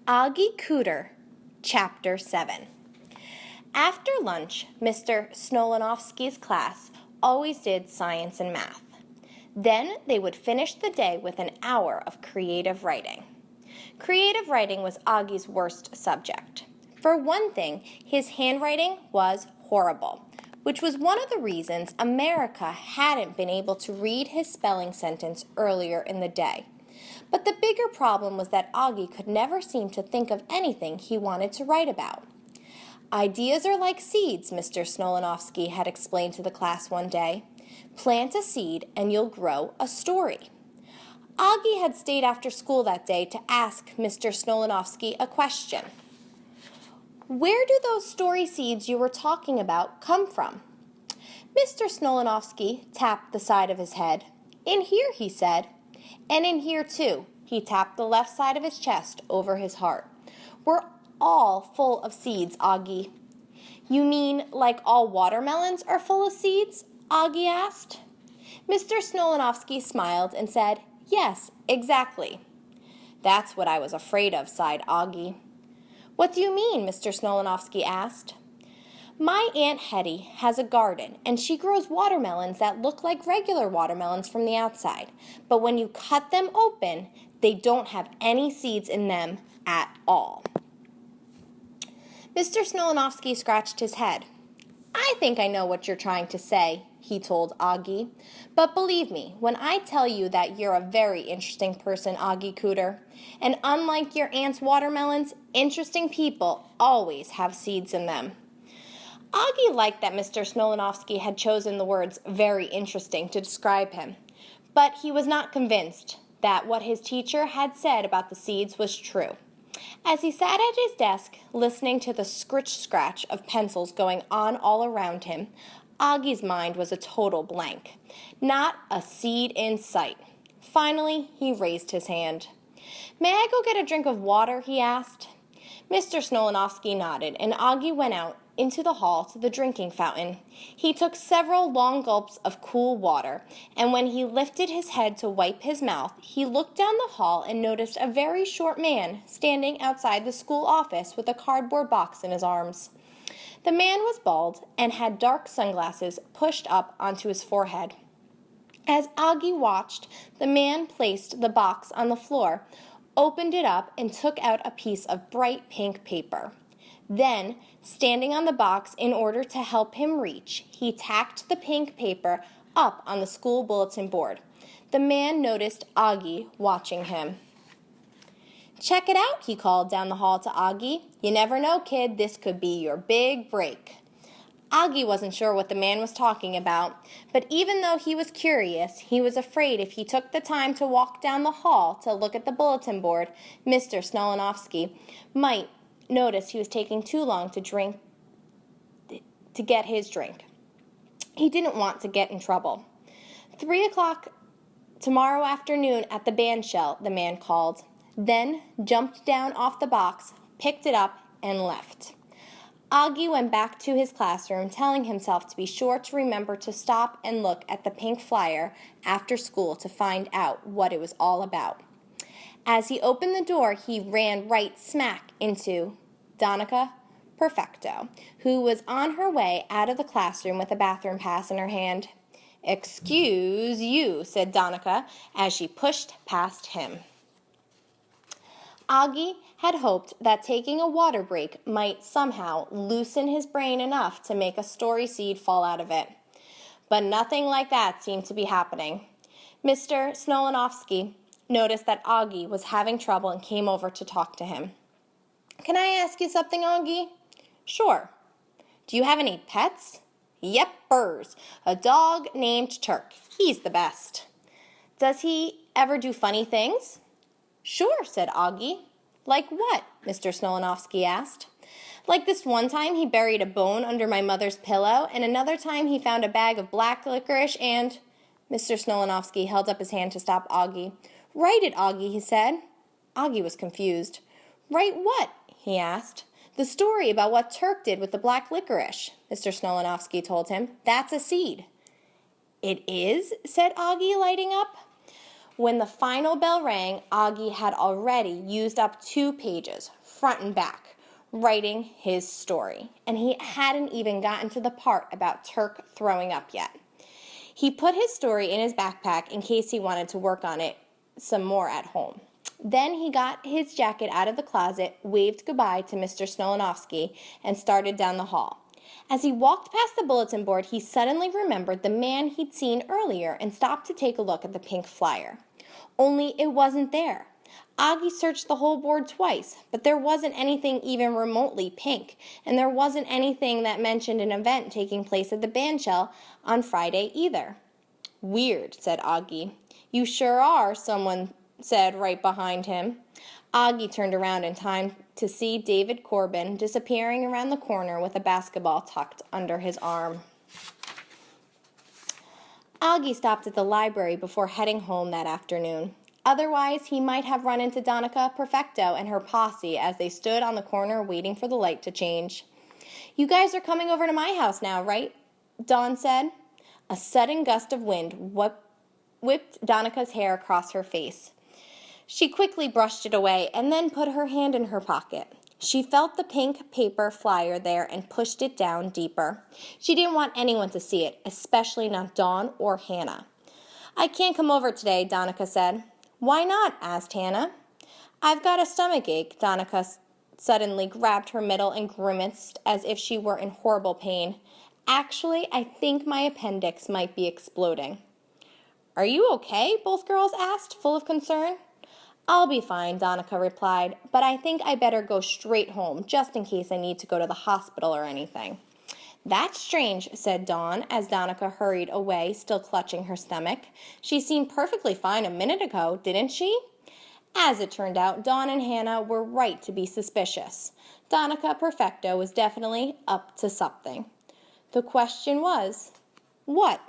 Oggie Cooder Chapter 7. After lunch, Mr. Snolanovsky's class always did science and math. Then they would finish the day with an hour of creative writing. Creative writing was Oggie's worst subject. For one thing, his handwriting was horrible, which was one of the reasons America hadn't been able to read his spelling sentence earlier in the day. But the bigger problem was that Oggie could never seem to think of anything he wanted to write about. Ideas are like seeds, Mr. Snolanovsky had explained to the class one day. Plant a seed and you'll grow a story. Oggie had stayed after school that day to ask Mr. Snolanovsky a question. Where do those story seeds you were talking about come from? Mr. Snolanovsky tapped the side of his head. In here, he said. And in here, too. He tapped the left side of his chest over his heart. We're all full of seeds, Oggie. You mean like all watermelons are full of seeds? Oggie asked. Mr. Snolanovsky smiled and said, Yes, exactly. That's what I was afraid of, sighed Oggie. What do you mean? Mr. Snolanovsky asked. My Aunt Hetty has a garden, and she grows watermelons that look like regular watermelons from the outside. But when you cut them open, they don't have any seeds in them at all. Mr. Snolanovsky scratched his head. I think I know what you're trying to say, he told Oggie. But believe me, when I tell you that you're a very interesting person, Oggie Cooder, and unlike your aunt's watermelons, interesting people always have seeds in them. Oggie liked that Mr. Snolanovsky had chosen the words very interesting to describe him, but he was not convinced that what his teacher had said about the seeds was true. As he sat at his desk, listening to the scritch-scratch of pencils going on all around him, Oggie's mind was a total blank. Not a seed in sight. Finally, he raised his hand. May I go get a drink of water? He asked. Mr. Snolanovsky nodded, and Oggie went out into the hall to the drinking fountain. He took several long gulps of cool water, and when he lifted his head to wipe his mouth, he looked down the hall and noticed a very short man standing outside the school office with a cardboard box in his arms. The man was bald and had dark sunglasses pushed up onto his forehead. As Oggie watched, the man placed the box on the floor, opened it up, and took out a piece of bright pink paper. Then, standing on the box in order to help him reach, he tacked the pink paper up on the school bulletin board. The man noticed Oggie watching him. Check it out, he called down the hall to Oggie. You never know, kid, this could be your big break. Oggie wasn't sure what the man was talking about, but even though he was curious, he was afraid if he took the time to walk down the hall to look at the bulletin board, Mr. Snolanovsky might notice he was taking too long to get his drink. He didn't want to get in trouble. 3 o'clock tomorrow afternoon at the band shell, the man called, then jumped down off the box, picked it up, and left. Oggie went back to his classroom, telling himself to be sure to remember to stop and look at the pink flyer after school to find out what it was all about. As he opened the door, he ran right smack into Donica Perfecto, who was on her way out of the classroom with a bathroom pass in her hand. Excuse you, said Donica as she pushed past him. Oggie had hoped that taking a water break might somehow loosen his brain enough to make a story seed fall out of it. But nothing like that seemed to be happening. Mr. Snolanovsky noticed that Oggie was having trouble and came over to talk to him. Can I ask you something, Oggie? Sure. Do you have any pets? Yepers. A dog named Turk. He's the best. Does he ever do funny things? Sure, said Oggie. Like what? Mr. Snolanovsky asked. Like this one time he buried a bone under my mother's pillow, and another time he found a bag of black licorice and... Mr. Snolanovsky held up his hand to stop Oggie. Write it, Oggie, he said. Oggie was confused. Write what? He asked. The story about what Turk did with the black licorice, Mr. Snolanovsky told him. That's a seed. It is? Said Oggie, lighting up. When the final bell rang, Oggie had already used up 2 pages, front and back, writing his story. And he hadn't even gotten to the part about Turk throwing up yet. He put his story in his backpack in case he wanted to work on it some more at home. Then he got his jacket out of the closet, waved goodbye to Mr. Snolanowski, and started down the hall. As he walked past the bulletin board, he suddenly remembered the man he'd seen earlier and stopped to take a look at the pink flyer. Only it wasn't there. Oggie searched the whole board twice, but there wasn't anything even remotely pink, and there wasn't anything that mentioned an event taking place at the bandshell on Friday either. "Weird," said Oggie. "You sure are," someone said right behind him. Oggie turned around in time to see David Corbin disappearing around the corner with a basketball tucked under his arm. Oggie stopped at the library before heading home that afternoon. Otherwise, he might have run into Donica Perfecto and her posse as they stood on the corner waiting for the light to change. "You guys are coming over to my house now, right?" Dawn said. A sudden gust of wind whipped Donica's hair across her face. She quickly brushed it away and then put her hand in her pocket. She felt the pink paper flyer there and pushed it down deeper. She didn't want anyone to see it, especially not Dawn or Hannah. "I can't come over today," Donica said. "Why not?" asked Hannah. "I've got a stomachache." Donica suddenly grabbed her middle and grimaced as if she were in horrible pain. "Actually, I think my appendix might be exploding." "Are you okay?" both girls asked, full of concern. "I'll be fine," Donica replied, "but I think I better go straight home, just in case I need to go to the hospital or anything." "That's strange," said Dawn, as Donica hurried away, still clutching her stomach. "She seemed perfectly fine a minute ago, didn't she?" As it turned out, Dawn and Hannah were right to be suspicious. Donica Perfecto was definitely up to something. The question was, what?